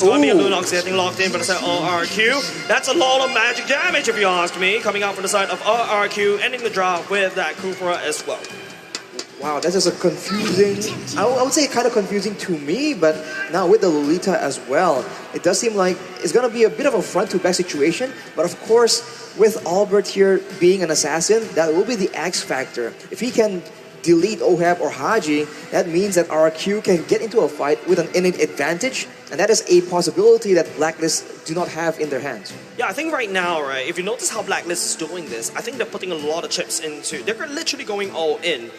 It's going to be a Lunox getting locked in by the side of Rrq. That's a lot of magic damage, if you ask me, coming out from the side of Rrq, ending the draft with that Kufra as well. Wow, that's just a confusing, I would say kind of confusing to me, but now with the Lolita as well, it does seem like it's going to be a bit of a front-to-back situation, but of course, with Albert here being an assassin, that will be the X factor. If he can delete Ohab or Haji, that means that Rrq can get into a fight with an innate advantage, and that is a possibility that Blacklist do not have in their hands. Yeah, I think right now, right, if you notice how Blacklist is doing this, I think they're putting a lot of chips into, they're literally going all in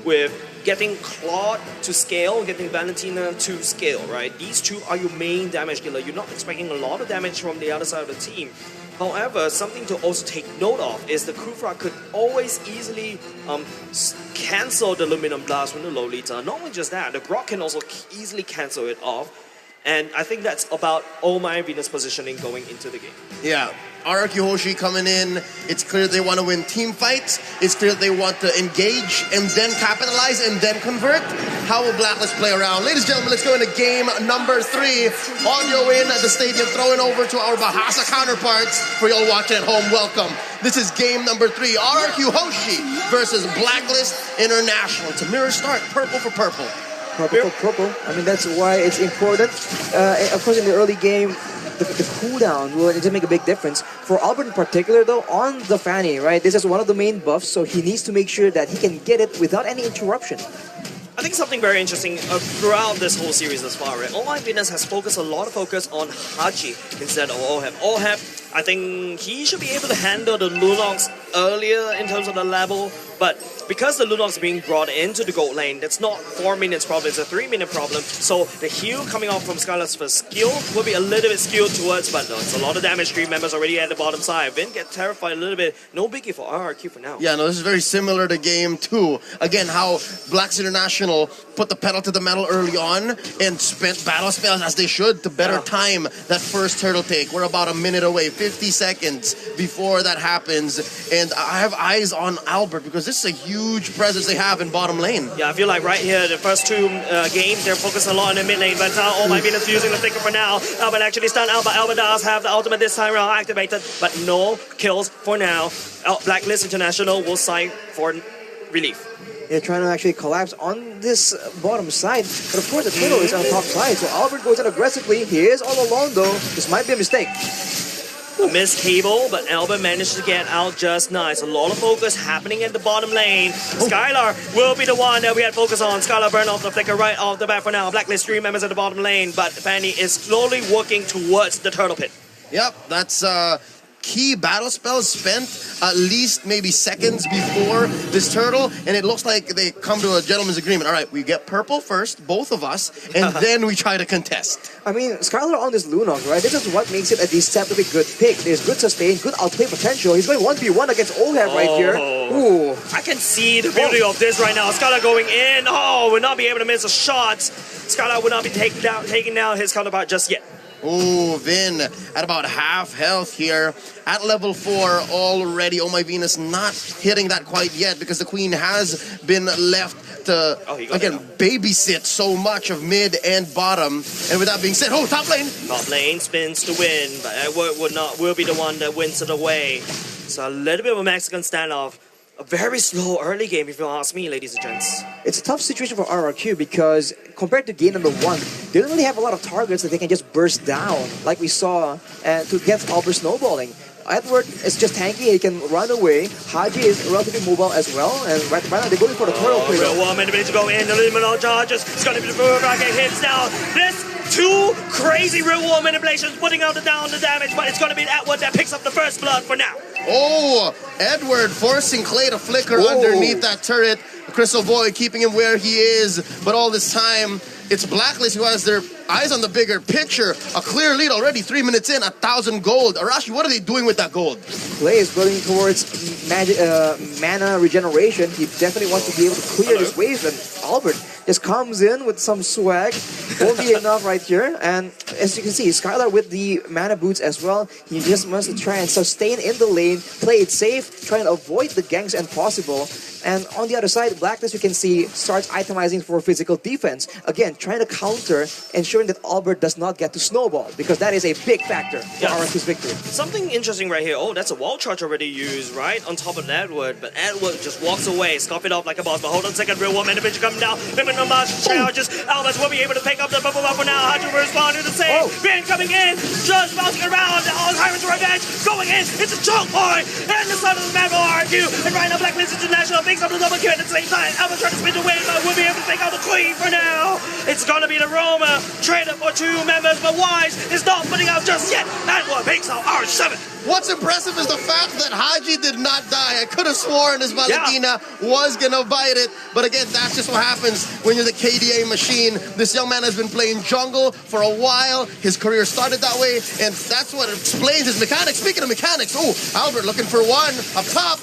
with getting Claude to scale, getting Valentina to scale, right? These two are your main damage dealer. You're not expecting a lot of damage from the other side of the team. However, something to also take note of is the Kufra could always easily cancel the Aluminum Blast from the Lolita. Not only just that, the Rrq can also easily cancel it off. And I think that's about all my Venus positioning going into the game. Yeah, Rrq Hoshi coming in. It's clear they want to win team fights. It's clear they want to engage and then capitalize and then convert. How will Blacklist play around? Ladies and gentlemen, let's go into game number 3. Audio in at the stadium, throwing over to our Bahasa counterparts. For y'all watching at home, welcome. This is game number 3. Rrq Hoshi versus Blacklist International. It's a mirror start, purple for purple. Purple for purple. I mean, that's why it's important. Of course, in the early game, the cooldown will make a big difference. For Albert in particular, though, on the Fanny, right? This is one of the main buffs, so he needs to make sure that he can get it without any interruption. I think something very interesting throughout this whole series thus far, right? All My Venus has focused a lot of focus on Haji instead of Ohab. Ohab, I think he should be able to handle the Lunox earlier in terms of the level, but because the Lunox is being brought into the gold lane, that's not 4 minutes problem, it's a 3-minute problem. So the heal coming off from Skylar's first skill will be a little bit skewed towards, but no, it's a lot of damage. 3 members already at the bottom side. Vin get terrified a little bit. No biggie for Rrq for now. Yeah, no, this is very similar to game 2. Again, how Blacks International put the pedal to the metal early on and spent battle spells as they should to better time that first turtle take. We're about a minute away, 50 seconds before that happens. And I have eyes on Albert because this is a huge presence they have in bottom lane. Yeah, I feel like right here, the first 2 games, they're focused a lot on the mid lane, but now All My Venus using the flicker for now. Albert actually stunned Albert. Albert does have the ultimate this time around activated, but no kills for now. Blacklist International will sign for relief. They're trying to actually collapse on this bottom side, but of course the turtle is on the top side, so Albert goes in aggressively. He is all alone though. This might be a mistake. A missed cable, but Albert managed to get out just nice. A lot of focus happening in the bottom lane. Skylar will be the one that we had focus on. Skylar burn off the flicker right off the bat for now. Blacklist 3 members at the bottom lane, but Fanny is slowly working towards the turtle pit. Yep, that's key battle spells spent at least maybe seconds before this turtle, and it looks like they come to a gentleman's agreement. All right, we get purple first, both of us, and then we try to contest. I mean, Skylar on this Lunox, right? This is what makes it a deceptively good pick. There's good sustain, good outplay potential. He's going 1v1 against Ohab right here. Ooh. I can see the beauty of this right now. Skylar going in. Oh, will not be able to miss a shot. Skylar will not be taking down his counterpart just yet. Oh, Vin at about half health here. At level 4 already. Oh My Venus not hitting that quite yet because the Queen has been left to, again, babysit so much of mid and bottom. And with that being said, top lane. Top lane spins to win, but Edward will be the one that wins it away. So a little bit of a Mexican standoff. A very slow early game, if you ask me, ladies and gents. It's a tough situation for Rrq because compared to game number 1, they don't really have a lot of targets that they can just burst down, like we saw to get Albert snowballing. Edward is just tanky, he can run away. Haji is relatively mobile as well, and right now they're going for the turtle play. Real woman ability to go in, the eliminal charges. It's going to be the Rrq hits now. This 2 crazy real war manipulations putting out down the damage, but it's going to be Edward that picks up the first blood for now. Oh, Edward forcing Clay to flicker underneath that turret. Crystal Boy keeping him where he is, but all this time, it's Blacklist who has their eyes on the bigger picture. A clear lead already, 3 minutes in, 1,000 gold. Arashi, what are they doing with that gold? Clay is building towards magic, mana regeneration. He definitely wants to be able to clear this wave, and Albert just comes in with some swag. Won't be enough right here. And as you can see, Skylar with the mana boots as well. He just must try and sustain in the lane, play it safe, try and avoid the ganks and possible. And on the other side, Blacklist, you can see, starts itemizing for physical defense. Again, trying to counter, ensuring that Albert does not get to snowball, because that is a big factor for Rrq's victory. Something interesting right here. Oh, that's a wall charge already used, right? On top of Edward. But Edward just walks away, scoff it off like a boss. But hold on a second, real woman, the coming down. Women on my charges. Albert will be able to pick up the bubble for now. How to respond to the same. Finn coming in, just bouncing around. Alzheimer's revenge going in. It's a choke point. And the son of the man will argue. And right now, Blacklist International picks up the double kill at the same time. Albert trying to spin the win, but we'll be able to take out the queen for now. It's gonna be the Roma. Traded for 2 members, but Wise is not putting out just yet. Edward picks out R7. What's impressive is the fact that Haji did not die. I could have sworn his Valentina was gonna bite it, but again, that's just what happens when you're the KDA machine. This young man has been playing jungle for a while. His career started that way, and that's what explains his mechanics. Speaking of mechanics, Albert looking for one up top.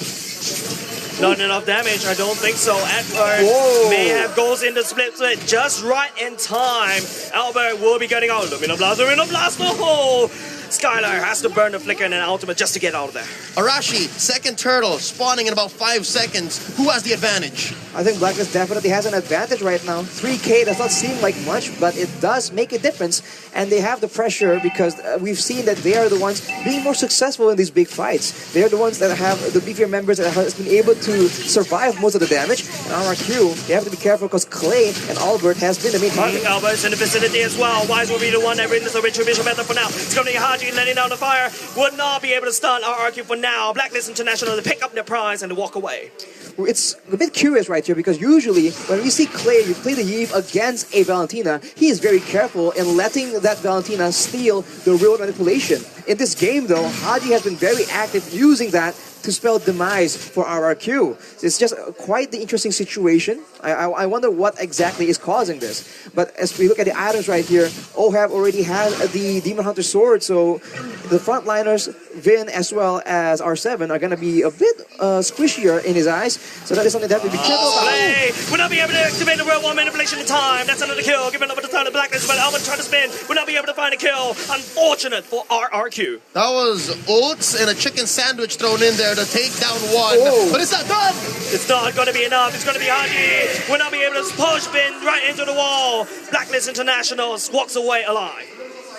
Not enough damage, I don't think so. Edward may have goes into split just right in time. Albert will be getting out. Lumina Blast the hole. Skylar has to burn the flicker and an ultimate just to get out of there. Arashi, second turtle, spawning in about 5 seconds. Who has the advantage? I think Blacklist definitely has an advantage right now. 3K does not seem like much, but it does make a difference. And they have the pressure because we've seen that they are the ones being more successful in these big fights. They're the ones that have the beefier members that have been able to survive most of the damage. And Rrq, they have to be careful because Clay and Albert has been the main target. Albert's in the vicinity as well. Wise will be the one that wins the retribution method for now. It's going to be Haji letting down the fire. Would not be able to stun Rrq for now. Blacklist International to pick up their prize and to walk away. It's a bit curious right here because usually when we see Clay, you play the Yves against a Valentina, he is very careful in letting that Valentina steal the real manipulation. In this game though, Haji has been very active using that to spell demise for Rrq. It's just quite the interesting situation. I wonder what exactly is causing this. But as we look at the items right here, Ohab already has the Demon Hunter sword, so the frontliners, Vin as well as R7, are going to be a bit squishier in his eyes. So that is something that we be careful about. Play will not be able to activate the real one manipulation in time. That's another kill. Giving over the time to Blacklist, but Albert trying to spin. Will not be able to find a kill. Unfortunate for Rrq. That was oats and a chicken sandwich thrown in there to take down one. But it's not done. It's not going to be enough. It's going to be Haji. Will not be able to push Vin right into the wall. Blacklist International walks away alive.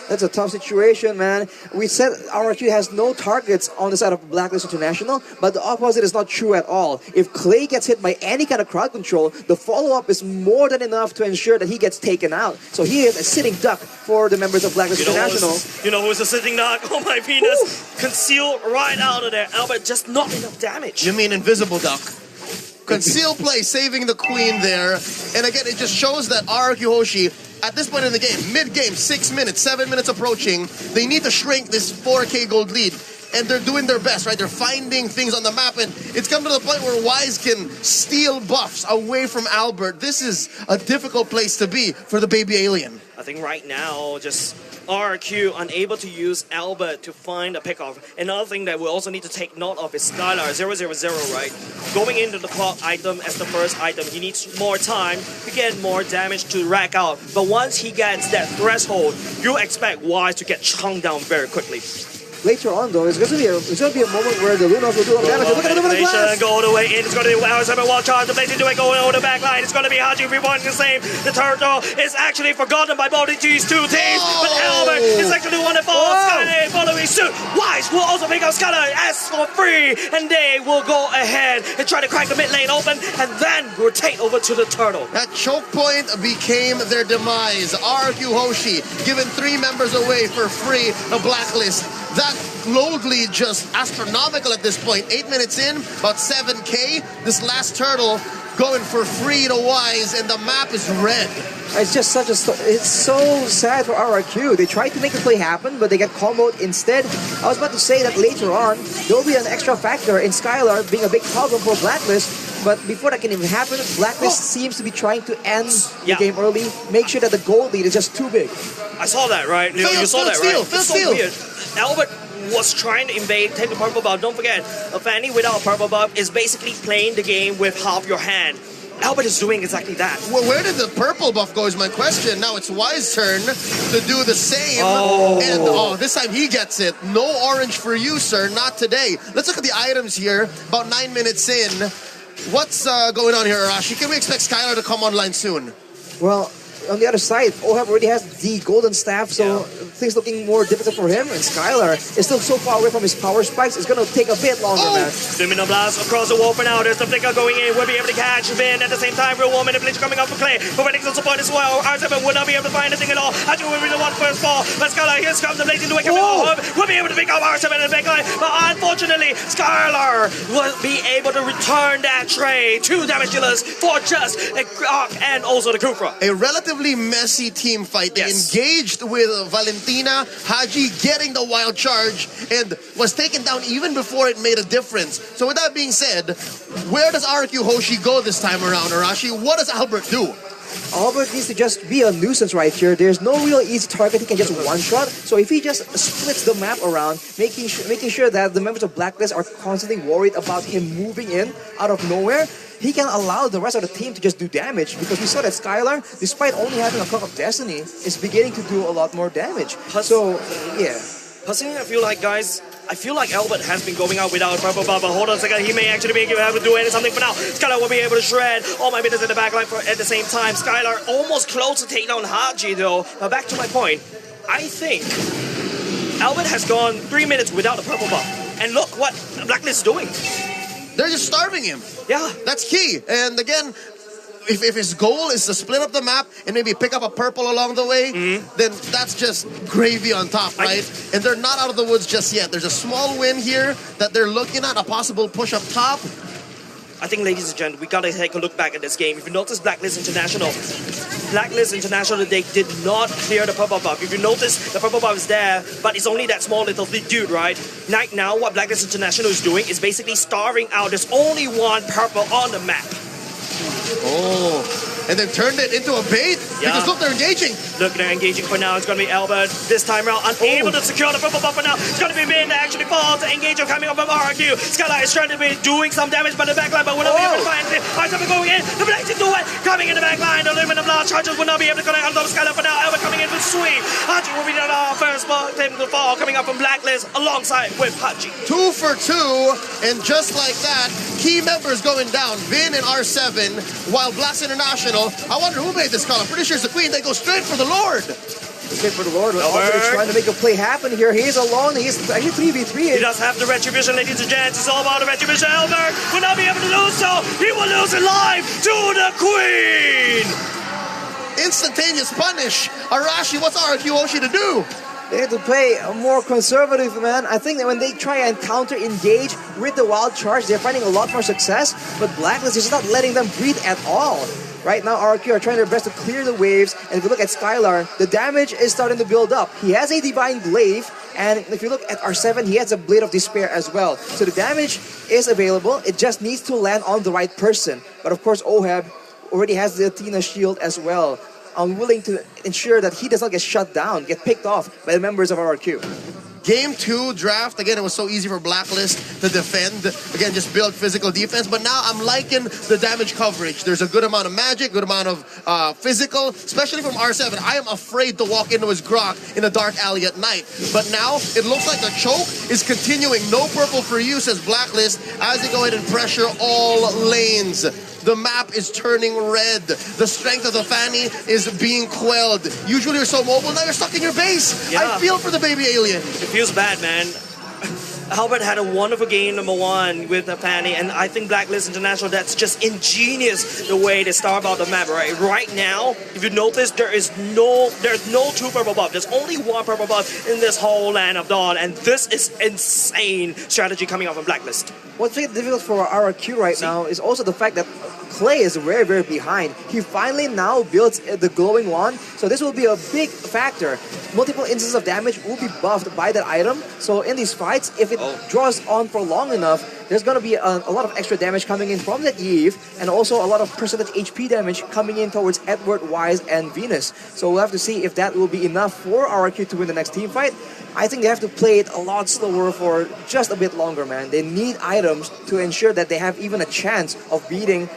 That's a tough situation, man. We said Rrq has no targets on the side of Blacklist International, but the opposite is not true at all. If Clay gets hit by any kind of crowd control, the follow-up is more than enough to ensure that he gets taken out. So he is a sitting duck for the members of Blacklist International. You know who's a sitting duck? Oh my penis. Concealed right out of there. Albert, just not enough damage. You mean invisible duck? Conceal play, saving the queen there. And again, it just shows that Rrq Hoshi, at this point in the game, mid-game, 6 minutes, 7 minutes approaching, they need to shrink this 4K gold lead. And they're doing their best, right? They're finding things on the map, and it's come to the point where Wise can steal buffs away from Albert. This is a difficult place to be for the baby alien. I think right now, just Rrq unable to use Albert to find a pickoff. Another thing that we also need to take note of is Skylar 000, right? Going into the clock item as the first item, he needs more time to get more damage to rack out. But once he gets that threshold, you expect Wise to get chunked down very quickly. Later on, though, it's going to be a moment where the Lunos will do a lot of damage. Look at the glass! Go all the way in. It's going to be R7 wall charge. The Blazing doing going over the back line. It's going to be Haji everyone the same. The turtle is actually forgotten by both these two teams. But Albert is actually one that follows Skylar following suit. Wise will also pick up Skylar as for free. And they will go ahead and try to crack the mid lane open and then rotate over to the turtle. That choke point became their demise. Rrq Hoshi giving 3 members away for free. The Blacklist. That load lead just astronomical at this point. 8 minutes in, about 7K. This last turtle going for free to Wise, and the map is red. It's just it's so sad for Rrq. They tried to make the play happen, but they get comboed instead. I was about to say that later on, there will be an extra factor in Skylar being a big problem for Blacklist. But before that can even happen, Blacklist seems to be trying to end the game early. Make sure that the gold lead is just too big. I saw that, right? You saw that, right? It's so weird. Albert was trying to invade, take the purple buff. Don't forget, a Fanny without a purple buff is basically playing the game with half your hand. Albert is doing exactly that. Well, where did the purple buff go is my question. Now it's Y's turn to do the same. And this time he gets it. No orange for you, sir. Not today. Let's look at the items here. About 9 minutes in. What's going on here, Arashi? Can we expect Skylar to come online soon? Well, on the other side, Ohab already has the golden staff, so things looking more difficult for him. And Skylar is still so far away from his power spikes. It's going to take a bit longer, man. Domino Blast across the wall for now. There's the flicker going in. We'll be able to catch Vin at the same time. Real War manipulation coming up for Clay. Providing some support as well. R7 will not be able to find anything at all. Actually, will be the one first fall. But Skylar, here comes the blazing to wake up. We'll be able to pick up R7 in the back line. But unfortunately, Skylar will be able to return that trade. 2 damage dealers for just a Rrq and also the Kufra. A relatively messy team fight. They engaged with Valentina, Haji getting the wild charge, and was taken down even before it made a difference. So with that being said, where does Rrq Hoshi go this time around, Arashi? What does Albert do? Albert needs to just be a nuisance right here. There's no real easy target he can just one-shot. So if he just splits the map around, making sure that the members of Blacklist are constantly worried about him moving in out of nowhere, he can allow the rest of the team to just do damage, because we saw that Skylar, despite only having a Cup of Destiny, is beginning to do a lot more damage. So, yeah. Personally, I feel like Albert has been going out without a purple buff, but hold on a second, he may actually be able to do something for now. Skylar will be able to shred all my business in the backline at the same time. Skylar almost close to take down Haji though. Now back to my point, I think Albert has gone 3 minutes without a purple buff. And look what Blacklist is doing. They're just starving him. Yeah. That's key. And again, if his goal is to split up the map and maybe pick up a purple along the way, then that's just gravy on top, right? And they're not out of the woods just yet. There's a small win here that they're looking at, a possible push up top. I think, ladies and gentlemen, we gotta take a look back at this game. If you notice Blacklist International, they did not clear the purple buff. If you notice, the purple buff is there, but it's only that small little dude, right? Right now, what Blacklist International is doing is basically starving out. There's only one purple on the map. And then turned it into a bait? Because look, they're engaging. Look, they're engaging for now. It's going to be Albert this time around, unable to secure the purple buff for now. It's going to be Vin that actually falls to engage him coming up from Rrq. Skylar is trying to be doing some damage by the backline, but will not be able to find it. R7 going in. The blazing to it. Coming in the backline. The aluminum blast charges will not be able to connect on top of Skylar for now. Albert coming in with sweep. Haji will be the first team to fall, coming up from Blacklist alongside with Haji. 2 for 2, and just like that, key members going down. Vin and R7, while Blast International, I wonder who made this call. I'm pretty sure it's the Queen. They go straight for the Lord. Straight for the Lord. Albert is trying to make a play happen here. He's alone. He's actually 3v3. He does have the retribution, ladies and gents. It's all about the retribution. Albert will not be able to lose, so he will lose it live to the Queen. Instantaneous punish. Arashi, what's Rrq Hoshi to do? They have to play more conservative, man. I think that when they try and counter-engage with the wild charge, they're finding a lot more success, but Blacklist is not letting them breathe at all. Right now, Rrq are trying their best to clear the waves, and if you look at Skylar, the damage is starting to build up. He has a Divine Glaive, and if you look at R7, he has a Blade of Despair as well. So the damage is available, it just needs to land on the right person. But of course, Ohab already has the Athena shield as well. I'm willing to ensure that he does not get shut down, get picked off by the members of Rrq. Game 2 draft, again, it was so easy for Blacklist to defend. Again, just build physical defense. But now I'm liking the damage coverage. There's a good amount of magic, good amount of physical, especially from R7. I am afraid to walk into his grok in a dark alley at night. But now it looks like the choke is continuing. No purple for you, says Blacklist, as they go ahead and pressure all lanes. The map is turning red. The strength of the Fanny is being quelled. Usually you're so mobile, now you're stuck in your base. I feel for the baby alien. It feels bad, man. Albert had a wonderful game, number 1, with the Fanny, and I think Blacklist International, that's just ingenious the way they starve out the map, right? Right now, if you notice, there's no 2 purple buff. There's only 1 purple buff in this whole land of Dawn, and this is insane strategy coming out from Blacklist. What's really difficult for Rrq right now is also the fact that Clay is very, very behind. He finally now builds the glowing wand, so this will be a big factor. Multiple instances of damage will be buffed by that item, so in these fights, if it draws on for long enough, there's going to be a lot of extra damage coming in from that Eve, and also a lot of percentage HP damage coming in towards Edward, Wise, and Venus. So we'll have to see if that will be enough for Rrq to win the next team fight. I think they have to play it a lot slower for just a bit longer, man. They need items to ensure that they have even a chance of making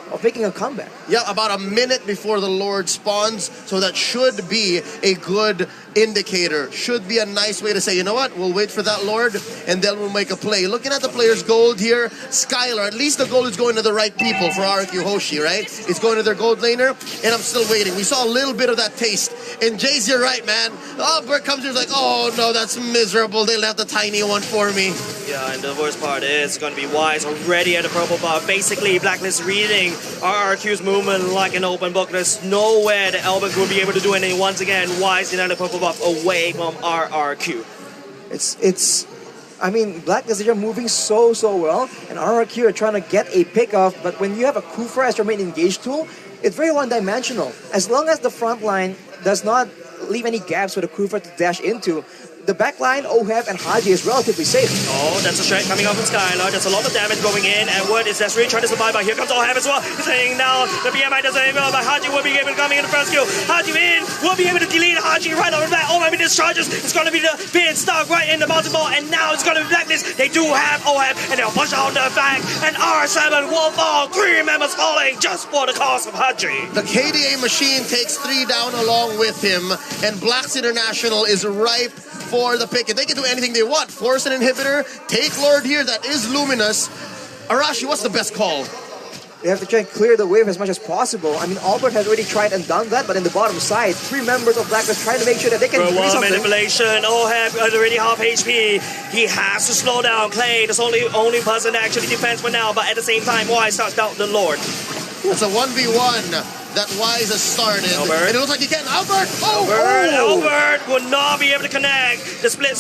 a comeback. Yeah, about a minute before the Lord spawns, so that should be a good indicator. Should be a nice way to say, you know what, we'll wait for that Lord, and then we'll make a play. Looking at the players' gold here, Skylar, at least the gold is going to the right people for Rrq Hoshi, right? It's going to their gold laner, and I'm still waiting. We saw a little bit of that taste. And Jace, you're right, man. Oh, Bert comes here, like, oh no, that's miserable. They left the tiny one for me. Yeah, and the worst part is it's going to be Wise already at the purple buff. Basically, Blacklist reading Rrq's movement like an open book. There's nowhere that Albert will be able to do anything. Once again, Wise in the purple buff away from Rrq. I mean, Blacklist, they're moving so well, and Rrq are trying to get a pick off, but when you have a Kufra as your main engage tool, it's very one-dimensional. As long as the front line does not leave any gaps for the Kufra to dash into, the backline, Oheb, and Haji is relatively safe. Oh, that's a strike coming up from Skylar. There's a lot of damage going in. Edward is desperately trying to survive, but here comes Oheb as well. He's laying down. The BMI doesn't even, but Haji will be able to come in the first kill. Haji in will be able to delete Haji right over that. Oh, maybe discharges. It's going to be the being stuck right in the bouncing ball, and now it's going to be Blacklist. They do have Oheb, and they'll push out the fang, and R7 will fall. 3 members falling just for the cost of Haji. The KDA machine takes 3 down along with him, and Blacks International is ripe for the pick. And they can do anything they want. Force an inhibitor, take Lord here, that is Luminous. Arashi, what's the best call? They have to try and clear the wave as much as possible. I mean, Albert has already tried and done that, but in the bottom side, 3 members of Blacklist trying to make sure that they can do something. Manipulation. Oheb is already half HP. He has to slow down. Clay, that's only person that actually defends for now, but at the same time, Wise starts down the Lord. It's a 1v1 that Wise has started. Albert. And it looks like he can. Albert! Oh! Albert will not be able to connect. The split.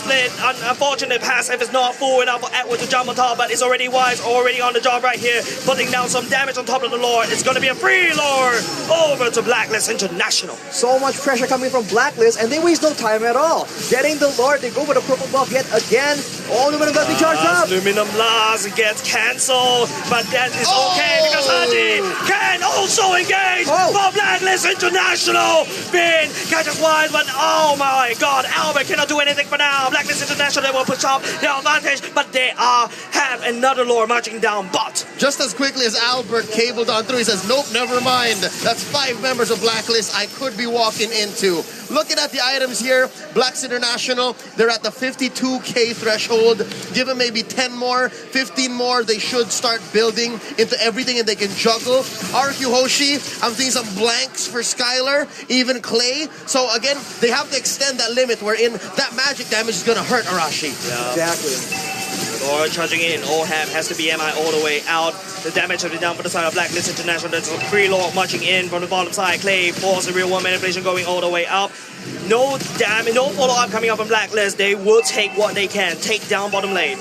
Unfortunate passive is not full enough for Edward to jump on top, but it's already Wise, already on the job right here, putting down some damage on top of the Lord. It's going to be a free Lord over to Blacklist International. So much pressure coming from Blacklist, and they waste no time at all. Getting the Lord, they go for the purple buff yet again. Oh, Luminum got to be charged up. Luminum Blast gets cancelled, but that is okay because Haji can also engage for Blacklist International. Finn catches Wise, but oh my god, Albert cannot do anything for now. Blacklist International, they will push up their advantage, but they have another Lord marching down bot. Just as quickly as Albert cabled on through, he says, nope, never mind. That's 5 members of Blacklist I could be walking into. Looking at the items here, Blacks International, they're at the 52k threshold. Give them maybe 10 more, 15 more, they should start building into everything and they can juggle. Rrq Hoshi, I'm seeing some blanks for Skylar, even Clay. So again, they have to extend that limit wherein that magic damage is going to hurt Arashi. Yeah. Exactly. Or charging in, Oheb has to BMI all the way out. The damage will be down for the side of Blacklist International. There's a free Lord marching in from the bottom side. Clay forces the real one manipulation going all the way up. No damage, no follow-up coming up from Blacklist. They will take what they can, take down bottom lane.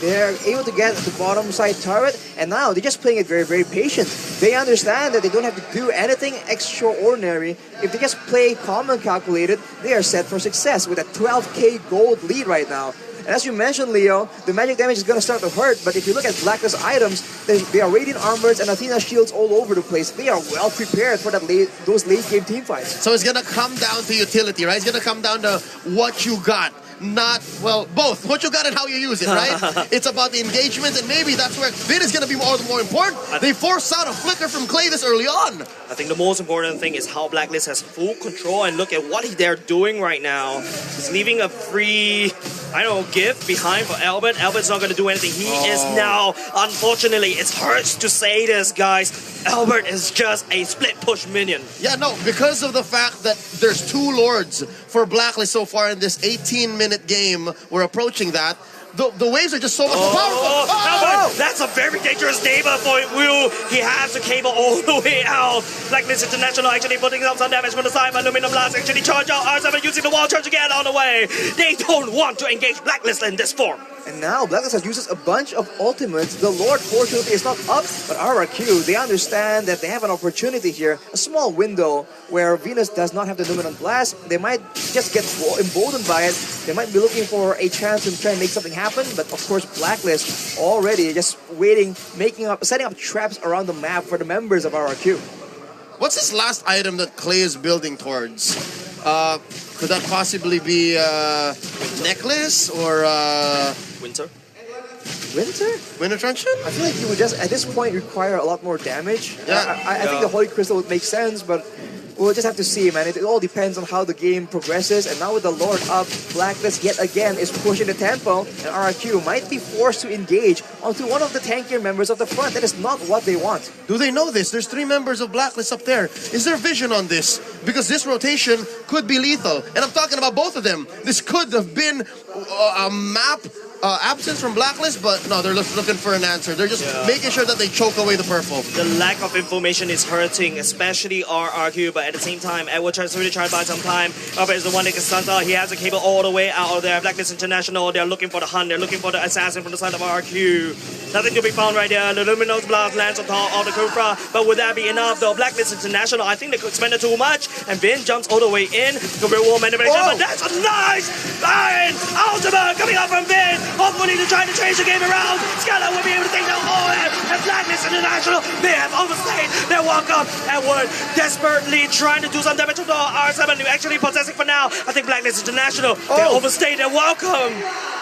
They're able to get the bottom side turret, and now they're just playing it very patient. They understand that they don't have to do anything extraordinary. If they just play calm and calculated, they are set for success with a 12k gold lead right now. And as you mentioned, Leo, the magic damage is going to start to hurt, but if you look at Blacklist items, they are Radiant Armors and Athena shields all over the place. They are well prepared for those late game team fights. So it's going to come down to utility, right? It's going to come down to what you got. Not, well, both. What you got and how you use it, right? It's about the engagement, and maybe that's where Vin is going to be more important. They forced out a flicker from Clay this early on. I think the most important thing is how Blacklist has full control, and look at what they're doing right now. He's leaving a free, gift behind for Albert. Albert's not going to do anything. He is now, unfortunately, it hurts to say this, guys, Albert is just a split push minion. Yeah, no, because of the fact that there's 2 Lords for Blacklist so far in this 18-minute game, we're approaching that. The waves are just so much more powerful. Albert, that's a very dangerous neighbor for Will. He has the cable all the way out. Blacklist International actually putting up some damage from the side, but Luminum Blast actually charge out. R7 using the wall charge again on the way. They don't want to engage Blacklist in this form. And now Blacklist has uses a bunch of ultimates. The Lord fortunately is not up, but Rrq, they understand that they have an opportunity here, a small window where Venus does not have the Luminum Blast. They might just get emboldened by it. They might be looking for a chance to try and make something happen. happen, but of course Blacklist already just waiting, setting up traps around the map for the members of RRQ. What's this last item that Clay is building towards? Could that possibly be necklace or Winter. winter truncheon? I feel like you would just at this point require a lot more damage. Yeah. I think the Holy Crystal would make sense, but we'll just have to see, man. It all depends on how the game progresses. And now with the Lord up, Blacklist yet again is pushing the tempo, and RRQ might be forced to engage onto one of the tankier members of the front. That is not what they want. Do they know this? There's 3 members of Blacklist up there. Is there vision on this? Because this rotation could be lethal. And I'm talking about both of them. This could have been a map absence from Blacklist, but no, they're looking for an answer. They're just making sure that they choke away the purple. The lack of information is hurting, especially RRQ, but at the same time, Edward tries to really try to buy some time. Albert is the one that can stunt out. He has a cable all the way out of there. Blacklist International, they're looking for the hunt. They're looking for the assassin from the side of RRQ. Nothing to be found right there. The Luminous Blast lands on top of the Kufra, but would that be enough though? Blacklist International, I think they could spend it too much, and Vin jumps all the way in. The real war manipulation, but that's a nice line! Ultimate coming out from Vin! Hopefully to try to change the game around. Skylar will be able to take down OM, and Blacklist International may have overstayed their welcome. Edward desperately trying to do some damage to the R7, actually possessing for now. I think Blacklist International, they overstayed their welcome.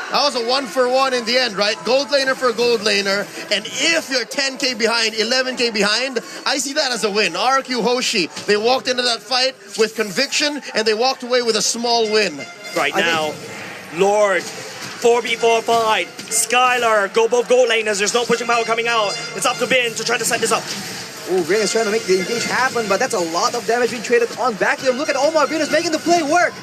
That was a 1-for-1 in the end, right? Gold laner for gold laner. And if you're 10k behind, 11k behind, I see that as a win. Rrq Hoshi, they walked into that fight with conviction, and they walked away with a small win. Right now, Lord, 4v4 fight. Skylar, go both gold laners. There's no pushing power coming out. It's up to Ben to try to set this up. Ooh, Vin is trying to make the engage happen, but that's a lot of damage being traded on back to him. Look at Omar, Vin is making the play work.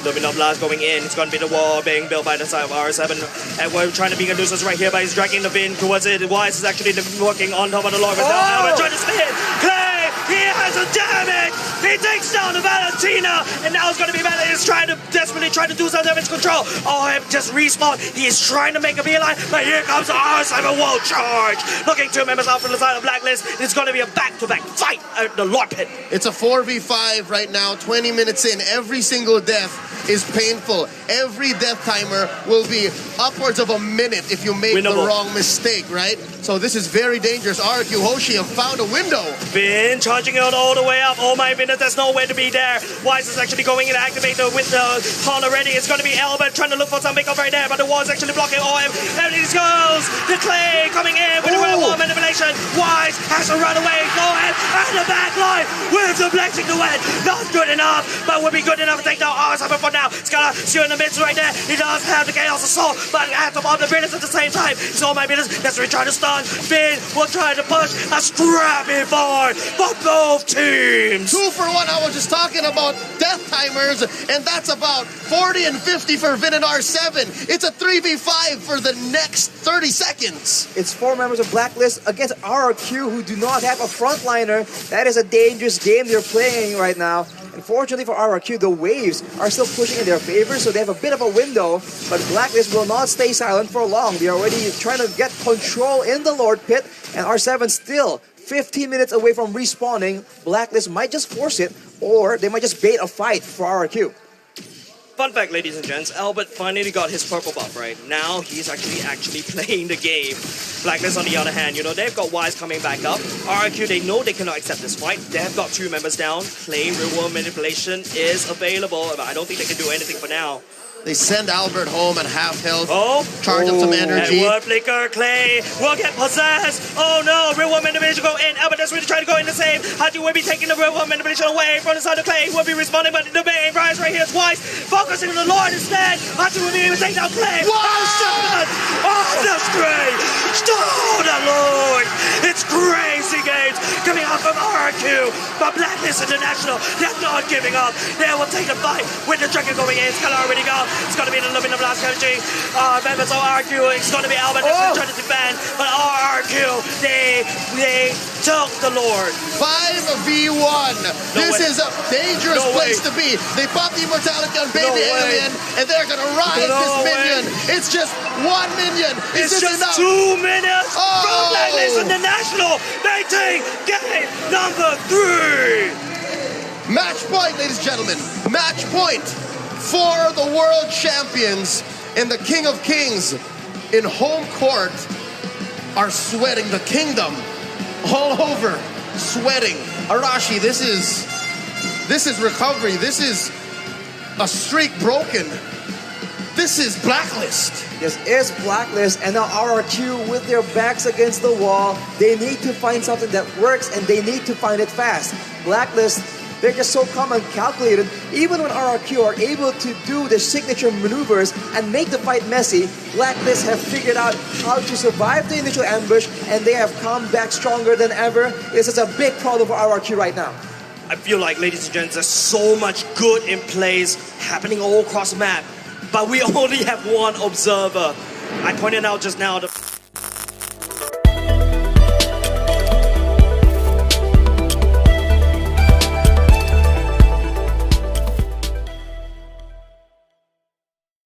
Luminous Blast going in. It's going to be the wall being built by the side of R7. And we're trying to be a nuisance right here, but he's dragging the Vin towards it. Wise is actually working on top of the log. Now Albert trying to spin. Clay, he has a damage. He takes down the Valentina, and now it's going to be Valentina. He's desperately trying to do some damage control. Oh, just respawn. He is trying to make a beeline, but here comes R7 wall charge. Looking 2 members out from the side of Blacklist. It's going to be a back-to-back fight at the Lord Pit. It's a 4v5 right now, 20 minutes in. Every single death is painful. Every death timer will be upwards of a minute if you make the wrong mistake, right? So this is very dangerous. Rrq Hoshi have found a window. Vin charging out all the way up. Oh my goodness, there's nowhere to be there. Wise is actually going in to activate the window pawn already. It's going to be Albert trying to look for some makeup right there, but the wall is actually blocking OM. There it goes. The Clay coming in with the real wall manipulation. Wise has to run away. OM and the back line with the blessing to win. Not good enough, but would be good enough to take down R7 for now. Skylar still in the midst right there. He does have the Chaos Assault, but has to bomb the Brilliance at the same time. So my business, that's what he's trying to stun. Vin will try to push a scrappy forward for both teams. 2-for-1. I was just talking about death timers, and that's about 40 and 50 for Vin and R7. It's a 3v5 for the next 30 seconds. It's 4 members of Blacklist against RRQ, who do not have a frontliner. That is a dangerous game they're playing right now. Unfortunately for RRQ, the waves are still pushing in their favor, so they have a bit of a window, but Blacklist will not stay silent for long. They're already trying to get control in the Lord Pit, and R7 still 15 minutes away from respawning. Blacklist might just force it, or they might just bait a fight for RRQ. Fun fact, ladies and gents, Albert finally got his purple buff, right? Now he's actually playing the game. Blacklist, on the other hand, you know, they've got Wise coming back up. RRQ, they know they cannot accept this fight. They've got 2 members down. Clay, real world manipulation is available, but I don't think they can do anything for now. They send Albert home at half health. Charge up some energy. Edward Flicker, Clay will get possessed. Oh no, real world manipulation go in. Albert is really trying to go in the same. Haji will be taking the real world manipulation away from the side of Clay. He will be responding, but the main rise right here is Wise. Focusing on the Lord instead. Haji will be able to take down Clay. Oh, that's great. Oh, the Lord. It's crazy games coming out from RRQ. But Blacklist International, they're not giving up. They will take the fight with the dragon going in. It's gonna already go. It's going to be the Luminous Blast energy. Members of RRQ, it's going to be Albert that's trying to defend. But RRQ, they took the Lord. 5v1. This is a dangerous place to be. They pop the immortality on baby alien, and they're going to ride this minion. It's just 1 minion. Is it's this just enough? 2 minutes from Blacklist International. They take game number 3. Match point, ladies and gentlemen. Match point for the world champions. and the King of Kings in home court are sweating. The kingdom all over, sweating. Arashi, this is recovery. This is a streak broken. This is Blacklist. This is Blacklist, and now RRQ with their backs against the wall. They need to find something that works, and they need to find it fast. Blacklist, they're just so calm and calculated. Even when RRQ are able to do the signature maneuvers and make the fight messy, Blacklist have figured out how to survive the initial ambush, and they have come back stronger than ever. This is a big problem for RRQ right now. I feel like, ladies and gents, there's so much good in plays happening all across the map, but we only have one observer. I pointed out just now the